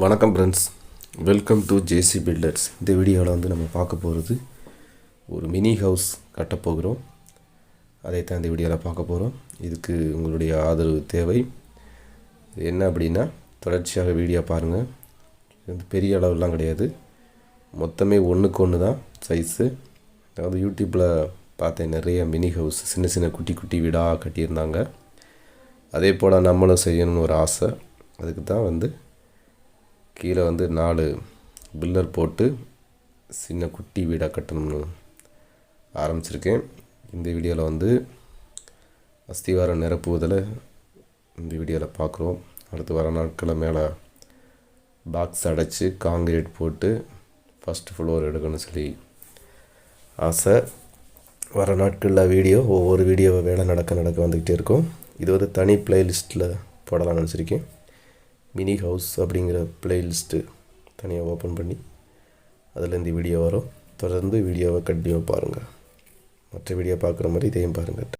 வணக்கம் friends, welcome to JC builders. இந்த வீடியோவில் வந்து நம்ம பார்க்க போகிறது ஒரு மினி ஹவுஸ் கட்டப்போகிறோம். அதை தான் இந்த வீடியோவில் பார்க்க போகிறோம். இதுக்கு உங்களுடைய ஆதரவு தேவை. இது என்ன அப்படின்னா, தொடர்ச்சியாக வீடியோ பாருங்கள். இது பெரிய அளவுலாம் கிடையாது, மொத்தமே ஒன்றுக்கு ஒன்று தான் சைஸு. அதாவது யூடியூப்பில் பார்த்தேன், நிறைய மினி ஹவுஸ் சின்ன சின்ன குட்டி குட்டி வீடாக கட்டியிருந்தாங்க. அதே போல் நம்மளும் செய்யணும்னு ஒரு ஆசை. அதுக்கு தான் வந்து கீழே வந்து 4 பில்லர் போட்டு சின்ன குட்டி வீடாக கட்டணும்னு ஆரம்பிச்சிருக்கேன். இந்த வீடியோவில் வந்து அஸ்திவாரம் நிரப்புவதில் இந்த வீடியோவில் பார்க்குறோம். அடுத்து வர நாட்களில் மேலே பாக்ஸ் அடைச்சி காங்கிரீட் போட்டு ஃபஸ்ட் ஃப்ளோர் எடுக்கணும்னு சொல்லி ஆசை. வர நாட்களில் ஒவ்வொரு வீடியோவை வேலை நடக்க வந்துக்கிட்டே இருக்கும். இது ஒரு தனி ப்ளேலிஸ்ட்டில் போடலாம்னு நினச்சிருக்கேன். மினி ஹவுஸ் அப்படிங்கிற ப்ளேலிஸ்ட்டு தனியாக ஓப்பன் பண்ணி அதில் இந்த வீடியோ வரும். தொடர்ந்து வீடியோவை கண்டினியூ பாருங்கள். மற்ற வீடியோ பார்க்குற மாதிரி இதையும் பாருங்கள்.